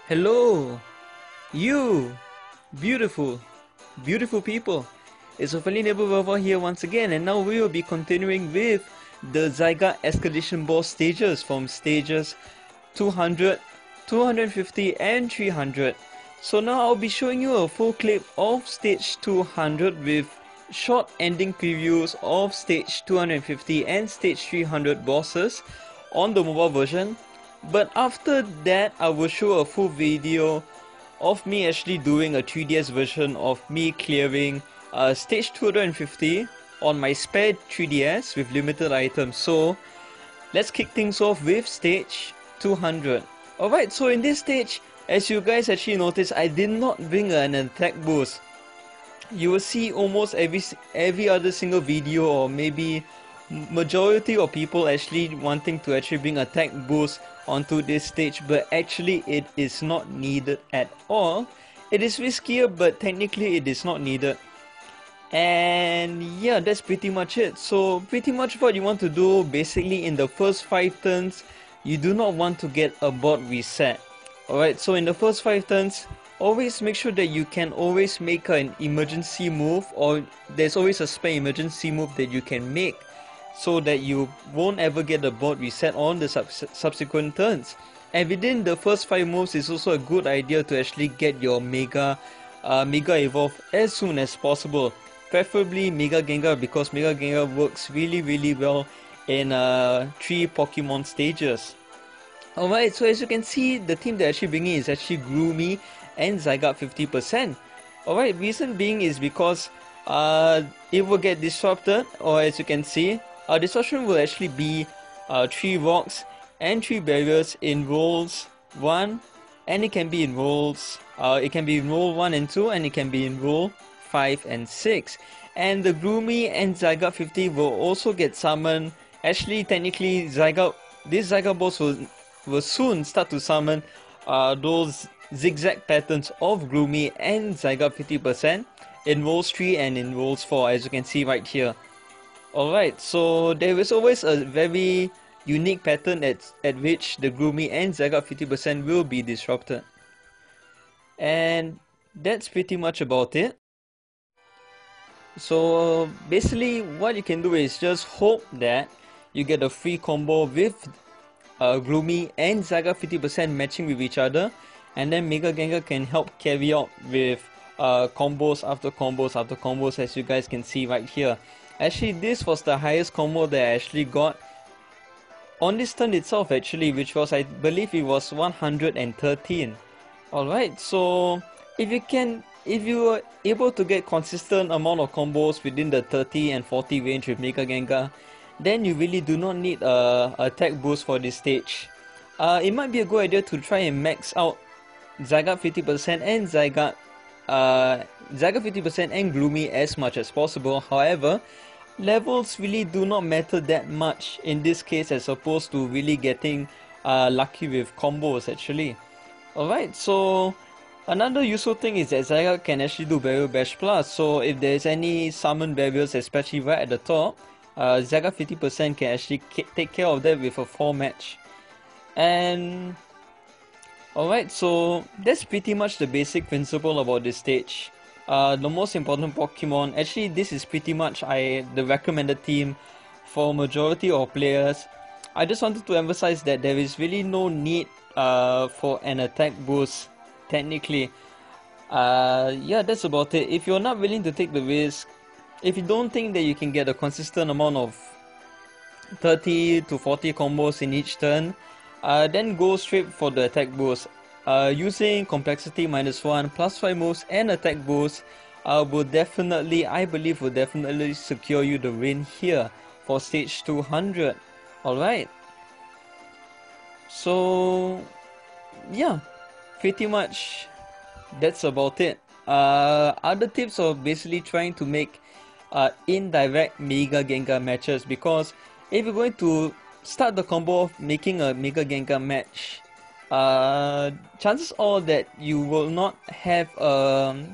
Hello, you beautiful, beautiful people. It's Ophelia Neighbor here once again, and now we will be continuing with the Zygarde Escalation boss stages from stages 200, 250 and 300. So now I'll be showing you a full clip of stage 200 with short ending previews of stage 250 and stage 300 bosses on the mobile version. But after that, I will show a full video of me actually doing a 3DS version of me clearing stage 250 on my spare 3DS with limited items. So let's kick things off with stage 200. Alright, so in this stage, as you guys actually noticed, I did not bring an attack boost. You will see almost every other single video, or maybe majority of people actually wanting to actually bring attack boost onto this stage, but actually it is not needed at all. It is riskier, but technically it is not needed. And yeah, that's pretty much it. So pretty much what you want to do, basically in the first 5 turns, you do not want to get a board reset. Alright, so in the first 5 turns, always make sure that you can always make an emergency move, or there's always a spare emergency move that you can make, so that you won't ever get the board reset on the subsequent turns. And within the first 5 moves, it's also a good idea to actually get your Mega Evolve as soon as possible. Preferably Mega Gengar, because Mega Gengar works really well in 3 Pokemon stages. Alright, so as you can see, the team they're actually bringing is actually Groomy and Zygarde 50%. Alright, reason being is because it will get disrupted, or as you can see, disruption will actually be 3 rocks and 3 barriers in rolls 1, and it can be in rolls, it can be in roll 1 and 2, and it can be in roll 5 and 6. And the Groomy and Zygarde 50 will also get summoned. Actually, technically, this Zygarde boss will soon start to summon those zigzag patterns of Groomy and Zygarde 50% in rolls 3 and in rolls 4, as you can see right here. Alright, so there is always a very unique pattern at which the Groomy and Zygarde 50% will be disrupted. And that's pretty much about it. So basically what you can do is just hope that you get a free combo with Groomy and Zygarde 50% matching with each other, and then Mega Gengar can help carry out with combos after combos after combos, as you guys can see right here. Actually, this was the highest combo that I actually got on this turn itself, actually, which was, I believe it was 113. Alright, so if you are able to get consistent amount of combos within the 30 and 40 range with Mega Gengar, then you really do not need a attack boost for this stage. It might be a good idea to try and max out Zygarde 50% and Zygarde 50% and Groomy as much as possible. However, levels really do not matter that much in this case, as opposed to really getting lucky with combos actually. Alright, so another useful thing is that Zygarde can actually do Barrier Bash Plus. So if there's any summon barriers, especially right at the top, Zygarde 50% can actually take care of that with a 4 match. And alright, so that's pretty much the basic principle about this stage. The most important Pokemon, actually this is pretty much the recommended team for majority of players. I just wanted to emphasize that there is really no need for an attack boost technically. Yeah, that's about it. If you're not willing to take the risk, if you don't think that you can get a consistent amount of 30 to 40 combos in each turn, then go straight for the attack boost. Using complexity -1, +5 moves and attack boost will definitely, I believe, will definitely secure you the win here for stage 200. Alright, so yeah, pretty much that's about it. Other tips are basically trying to make indirect Mega Gengar matches, because if you're going to start the combo of making a Mega Gengar match, chances are that you will not have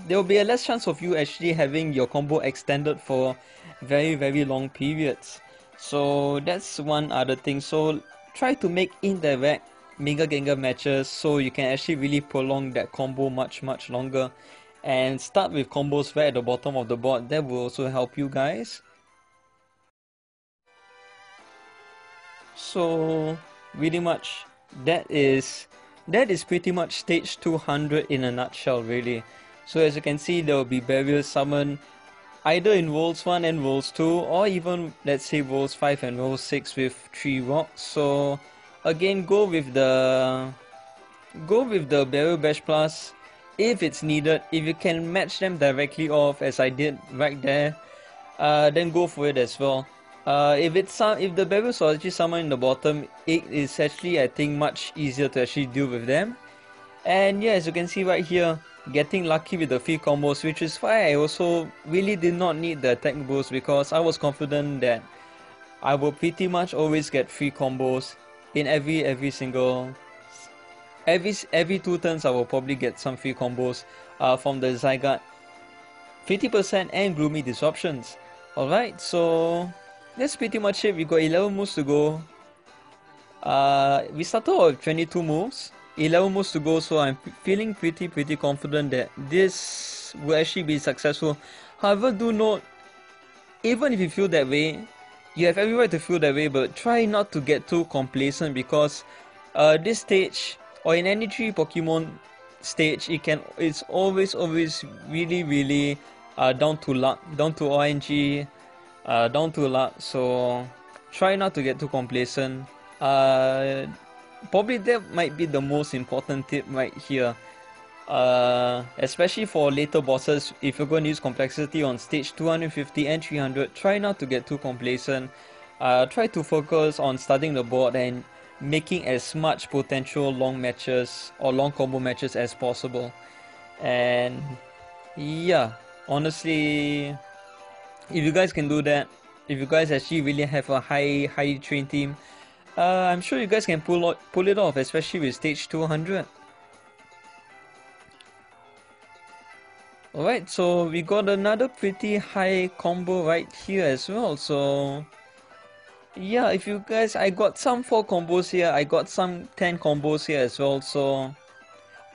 there will be a less chance of you actually having your combo extended for very long periods. So that's one other thing. So try to make indirect Mega Gengar matches, so you can actually really prolong that combo much longer. And start with combos right at the bottom of the board. That will also help you guys. So really much that is pretty much stage 200 in a nutshell, really. So as you can see, there will be barriers summoned either in Worlds 1 and Worlds 2, or even let's say Worlds 5 and Worlds 6 with 3 rocks. So again, go with the Barrier Bash Plus if it's needed. If you can match them directly off as I did right there, then go for it as well. If the barriers are actually somewhere in the bottom, it is actually, I think, much easier to actually deal with them. And yeah, as you can see right here, getting lucky with the free combos, which is why I also really did not need the attack boost, because I was confident that I will pretty much always get free combos in every 2 turns. I will probably get some free combos from the Zygarde 50% and Gloomy Disruptions. Alright, so that's pretty much it. We got 11 moves to go. We started out with 22 moves, 11 moves to go, so I'm feeling pretty confident that this will actually be successful. However, do note, even if you feel that way, you have every right to feel that way, but try not to get too complacent, because this stage, or in any 3 Pokemon stage, it's always really down to luck, down to RNG, down to luck. So try not to get too complacent. Probably that might be the most important tip right here. Especially for later bosses, if you're going to use complexity on stage 250 and 300, try not to get too complacent. Try to focus on studying the board and making as much potential long matches or long combo matches as possible. And yeah, honestly, if you guys can do that, if you guys actually really have a highly trained team, I'm sure you guys can pull it off, especially with stage 200. Alright, so we got another pretty high combo right here as well. So yeah, if you guys, I got some 4 combos here, I got some 10 combos here as well. So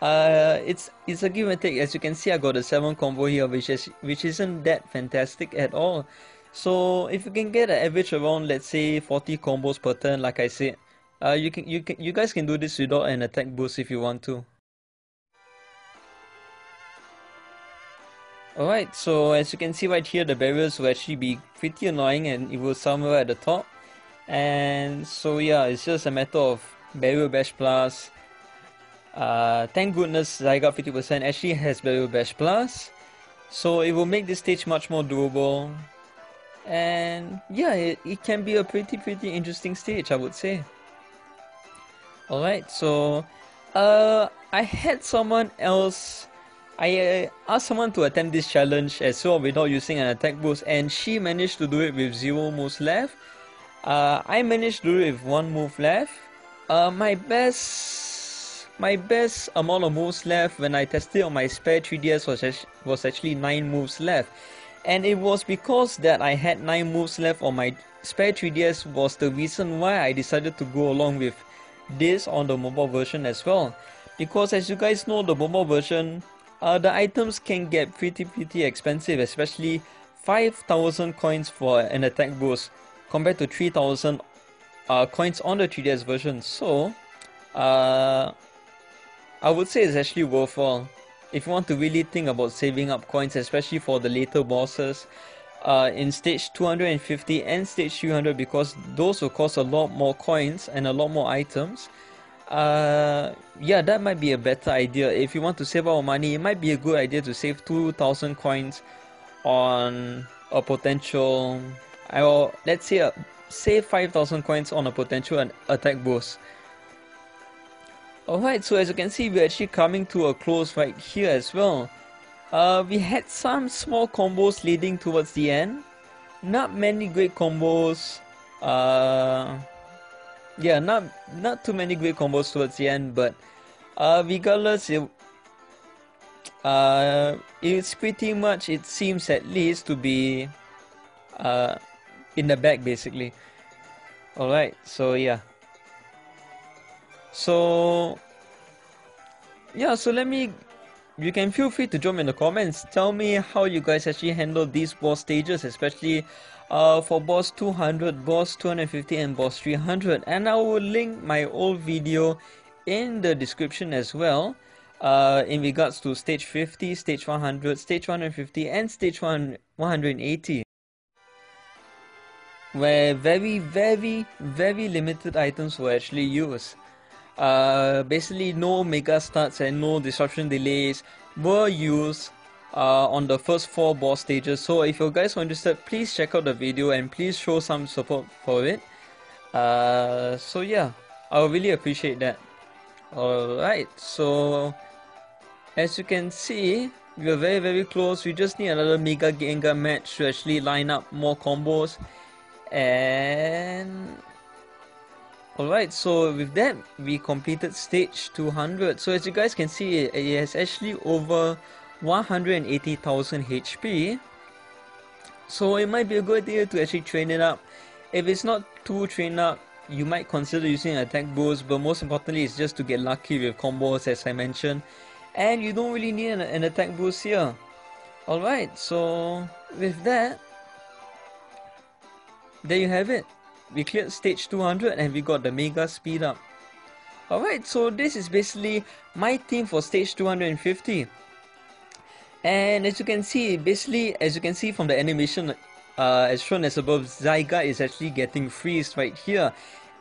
it's a give and take. As you can see, I got a 7 combo here, which isn't that fantastic at all. So if you can get an average around, let's say, 40 combos per turn, like I said, you guys can do this without an attack boost if you want to. Alright, so as you can see right here, the barriers will actually be pretty annoying, and it will somewhere at the top. And so yeah, it's just a matter of Barrier Bash Plus. Thank goodness Zygarde 50% actually has Barrier Bash Plus, so it will make this stage much more doable. And yeah, it can be a pretty interesting stage, I would say. Alright, so I had someone else, I asked someone to attempt this challenge as well without using an attack boost, and she managed to do it with 0 moves left. I managed to do it with 1 move left. My best amount of moves left when I tested on my spare 3DS was actually 9 moves left. And it was because that I had 9 moves left on my spare 3DS was the reason why I decided to go along with this on the mobile version as well. Because as you guys know, the mobile version, the items can get pretty expensive, especially 5,000 coins for an attack boost compared to 3,000 coins on the 3DS version. So I would say it's actually worthwhile if you want to really think about saving up coins, especially for the later bosses in stage 250 and stage 300, because those will cost a lot more coins and a lot more items. Yeah, that might be a better idea. If you want to save our money, it might be a good idea to save 2,000 coins on a potential, let's say save 5,000 coins on a potential attack boost. Alright, so as you can see, we're actually coming to a close right here as well. We had some small combos leading towards the end. Not many great combos. Yeah, not too many great combos towards the end, but regardless, it's pretty much, it seems at least, to be in the bag basically. Alright, so yeah. So yeah, so you can feel free to drop in the comments. Tell me how you guys actually handle these boss stages, especially for boss 200, boss 250 and boss 300. And I will link my old video in the description as well, in regards to stage 50, stage 100, stage 150 and stage 180, where very limited items were actually used. Basically no mega starts and no disruption delays were used on the first 4 boss stages. So if you guys are interested, please check out the video and please show some support for it. So yeah, I would really appreciate that. Alright, so as you can see, we are very close. We just need another Mega Gengar match to actually line up more combos. And alright, so with that, we completed stage 200. So as you guys can see, it has actually over 180,000 HP. So it might be a good idea to actually train it up. If it's not too trained up, you might consider using an attack boost, but most importantly, it's just to get lucky with combos, as I mentioned. And you don't really need an attack boost here. Alright, so with that, there you have it. We cleared stage 200 and we got the mega speed up. Alright, so this is basically my team for stage 250. And as you can see, from the animation as shown as above, Zygarde is actually getting freeze right here.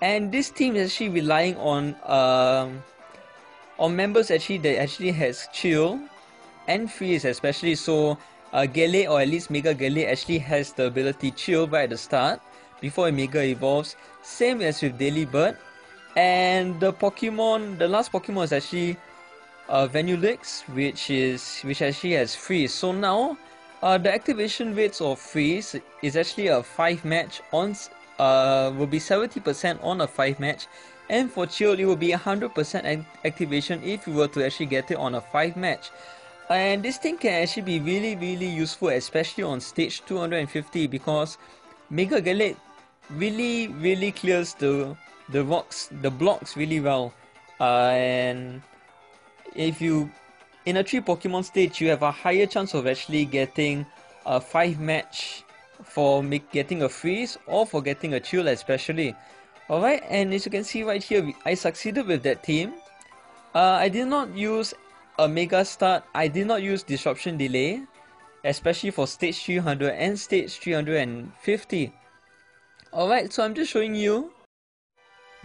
And this team is actually relying on members that actually has chill and freeze especially. So Gale, or at least Mega Gale, actually has the ability chill right at the start before it Mega evolves. Same as with Delibird. And the last Pokemon is actually Vanillix, which actually has freeze. So now the activation rates of freeze is actually a 5 match on will be 70% on a 5 match, and for chill it will be 100% activation if you were to actually get it on a 5 match. And this thing can actually be really useful, especially on stage 250, because Mega Gale really clears the blocks really well. And if you in a 3 Pokemon stage, you have a higher chance of actually getting a 5 match for getting a freeze or for getting a chill especially. Alright, and as you can see right here, I succeeded with that team. I did not use a mega start, I did not use disruption delay, especially for stage 300 and stage 350. Alright, so I'm just showing you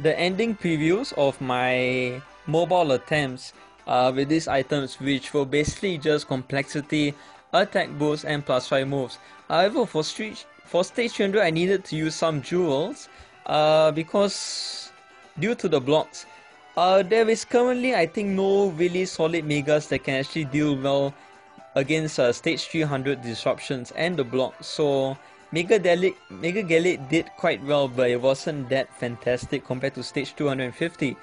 the ending previews of my mobile attempts with these items, which were basically just complexity, attack boost and +5 moves. However, for stage 300 I needed to use some jewels because due to the blocks, there is currently, I think, no really solid megas that can actually deal well against stage 300 disruptions and the blocks. So Mega Gale did quite well, but it wasn't that fantastic compared to stage 250.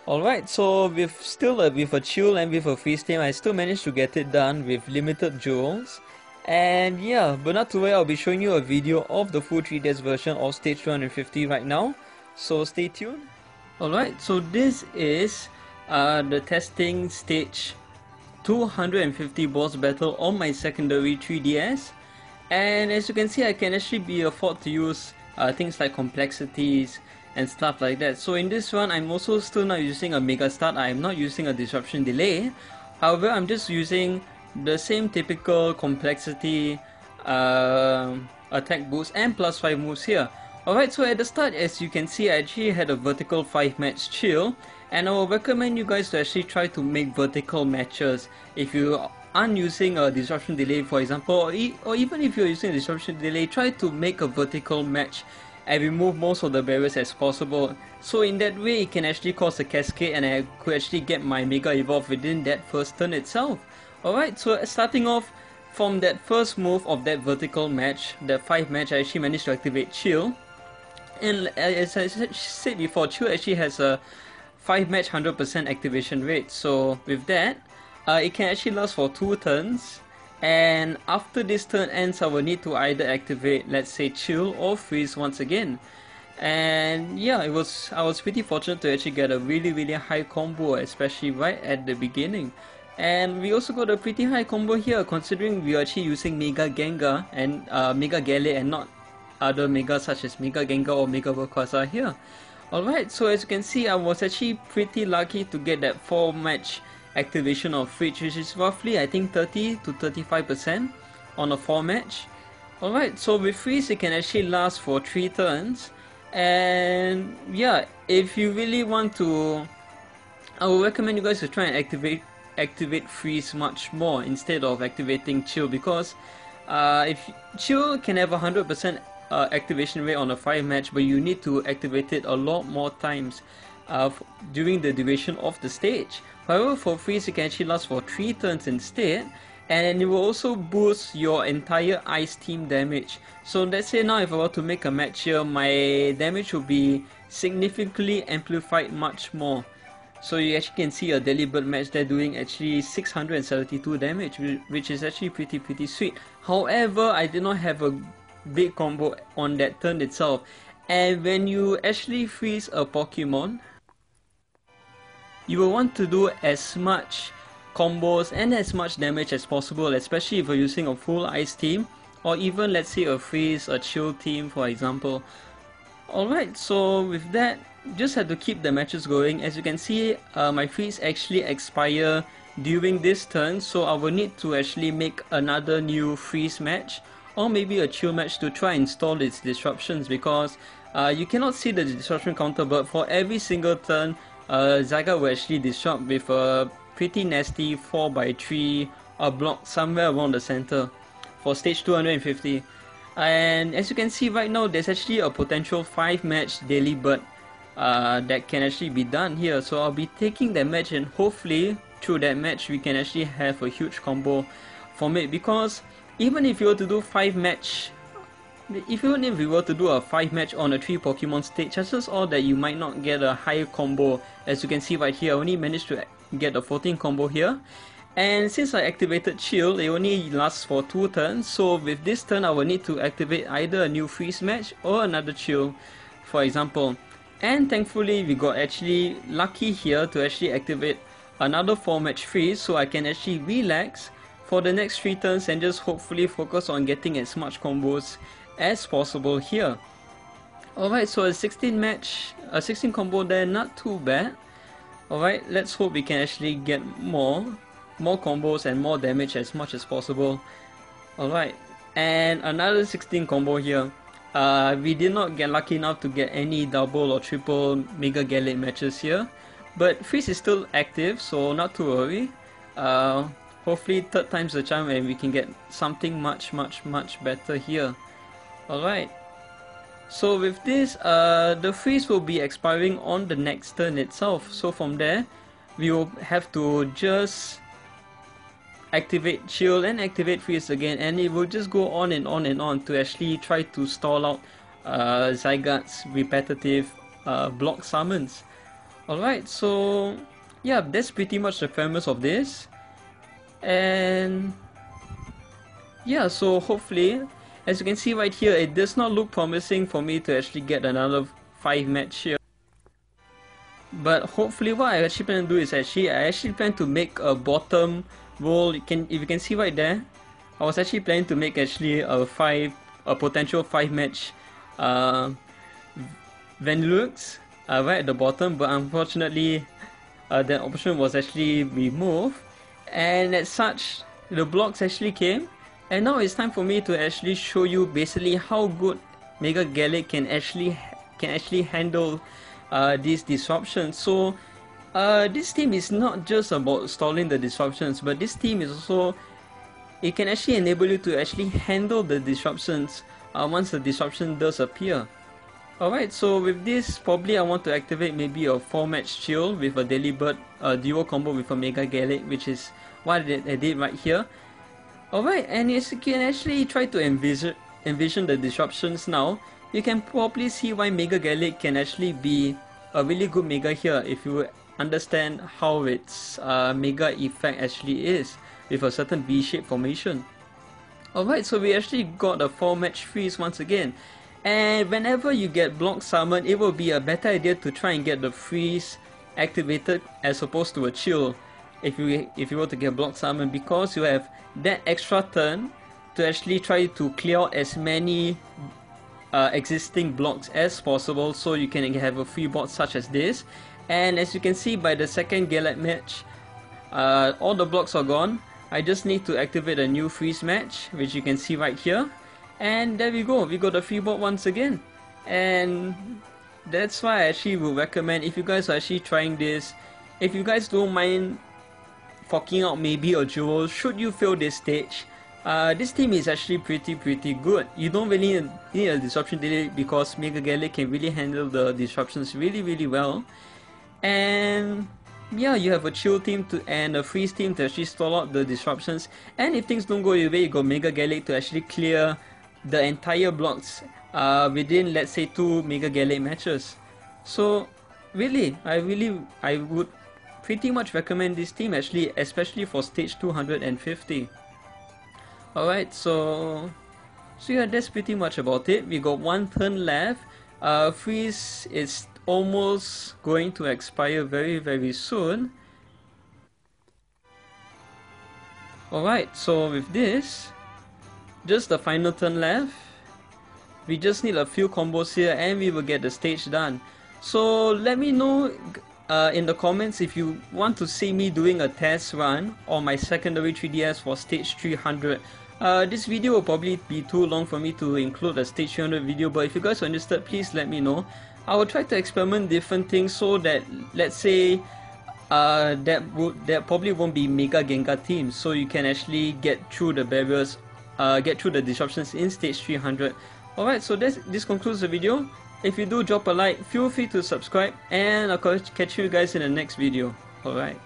Alright, so with a chill and with a freeze team, I still managed to get it done with limited jewels. And yeah, but not to worry, I'll be showing you a video of the full 3DS version of stage 250 right now, so stay tuned. Alright, so this is the testing stage 250 boss battle on my secondary 3DS. And as you can see, I can actually afford to use things like complexities and stuff like that. So in this one, I'm also still not using a mega start, I'm not using a disruption delay. However, I'm just using the same typical complexity, attack boost and +5 moves here. Alright, so at the start, as you can see, I actually had a vertical 5 match chill, and I will recommend you guys to actually try to make vertical matches if you aren't using a disruption delay, for example, or even if you're using a disruption delay, try to make a vertical match and remove most of the barriers as possible. So in that way, it can actually cause a cascade and I could actually get my Mega Evolve within that first turn itself. Alright, so starting off from that first move of that vertical match, that 5 match, I actually managed to activate Chill. And as I said before, Chill actually has a 5 match 100% activation rate. So with that, it can actually last for 2 turns. And after this turn ends, I will need to either activate, let's say, Chill or Freeze once again. And yeah, I was pretty fortunate to actually get a really high combo, especially right at the beginning. And we also got a pretty high combo here, considering we are actually using Mega Gengar and Mega Gale and not other Megas such as Mega Gengar or Mega Rayquaza here. Alright, so as you can see, I was actually pretty lucky to get that 4-match activation of Fridge, which is roughly I think 30 to 35% on a 4-match. Alright, so with Freeze it can actually last for 3 turns. And yeah, if you really want to, I would recommend you guys to try and activate Freeze much more instead of activating Chill, because if Chill can have 100% activation rate on a 5-match, but you need to activate it a lot more times during the duration of the stage. However, for Freeze it can actually last for 3 turns instead, and it will also boost your entire ice team damage. So let's say now if I were to make a match here, my damage will be significantly amplified much more. So you actually can see a Delibird match there doing actually 672 damage, which is actually pretty sweet. However, I did not have a big combo on that turn itself, and when you actually freeze a Pokemon, you will want to do as much combos and as much damage as possible, especially if you're using a full ice team, or even let's say a freeze, a chill team for example. Alright, so with that, just have to keep the matches going. As you can see, my freeze actually expire during this turn, so I will need to actually make another new freeze match or maybe a chill match to try and stall its disruptions, because you cannot see the disruption counter, but for every single turn Zygarde will actually disrupt with a pretty nasty 4x3 block somewhere around the center for stage 250. And as you can see right now, there's actually a potential 5-match Delibird that can actually be done here. So I'll be taking that match, and hopefully through that match we can actually have a huge combo from it, because even if you were to do 5-match, even if we were to do a 5-match on a 3 Pokemon stage, chances are that you might not get a higher combo. As you can see right here, I only managed to get a 14 combo here, and since I activated Chill, it only lasts for 2 turns, so with this turn I will need to activate either a new freeze match or another Chill for example. And thankfully we got actually lucky here to actually activate another 4-match freeze, so I can actually relax for the next 3 turns and just hopefully focus on getting as much combos as possible here. Alright, so a 16 combo there, not too bad. Alright, let's hope we can actually get more combos and more damage as much as possible. Alright, and another 16 combo here. We did not get lucky enough to get any double or triple Mega Gallade matches here, but Freeze is still active, so not to worry. Hopefully 3rd time's the charm and we can get something much better here. Alright, so with this, the freeze will be expiring on the next turn itself, so from there we will have to just activate Chill and activate Freeze again, and it will just go on and on to actually try to stall out Zygarde's repetitive block summons. Alright, so yeah, that's pretty much the premise of this. And yeah, so hopefully, as you can see right here, it does not look promising for me to actually get another 5-match here. But hopefully what I actually plan to do is I actually plan to make a bottom roll. If you can see right there, I was actually planning to make actually a potential 5-match Vanilluxe right at the bottom, but unfortunately that option was actually removed, and as such the blocks actually came. And now it's time for me to actually show you basically how good Mega Gallade can actually handle these disruptions. So this team is not just about stalling the disruptions, but this team is also, it can actually enable you to actually handle the disruptions once the disruption does appear. Alright, so with this, probably I want to activate maybe a 4-match Chill with a Delibird duo combo with a Mega Gallade, which is what I did right here. Alright, and as you can actually try to envision the disruptions now, you can probably see why Mega Gallade can actually be a really good Mega here if you understand how its Mega effect actually is with a certain V-shaped formation. Alright, so we actually got a 4-match freeze once again. And whenever you get block summon, it will be a better idea to try and get the freeze activated as opposed to a chill if you were to get block summon, because you have that extra turn to actually try to clear out as many existing blocks as possible, so you can have a free board such as this. And as you can see by the second Galette match, all the blocks are gone. I just need to activate a new freeze match, which you can see right here, and there we go, we got a free board once again. And that's why I actually would recommend, if you guys are actually trying this, if you guys don't mind forking out maybe a jewel should you fail this stage, this team is actually pretty good. You don't really need a disruption delay because Mega Galette can really handle the disruptions really well. And yeah, you have a chill team and a freeze team to actually stall out the disruptions. And if things don't go your way, you got Mega Galette to actually clear the entire blocks within, let's say, 2 Mega Galette matches. So really, I would pretty much recommend this team actually, especially for stage 250. Alright, so yeah, that's pretty much about it. We got one turn left. Freeze is almost going to expire very soon. Alright, so with this, just the final turn left. We just need a few combos here and we will get the stage done. So let me know in the comments if you want to see me doing a test run on my secondary 3DS for stage 300. This video will probably be too long for me to include a stage 300 video, but if you guys are interested, please let me know. I will try to experiment different things so that, let's say, that probably won't be Mega Gengar teams, so you can actually get through the barriers, get through the disruptions in stage 300. Alright, so this concludes the video. If you do, drop a like, feel free to subscribe, and I'll catch you guys in the next video. Alright.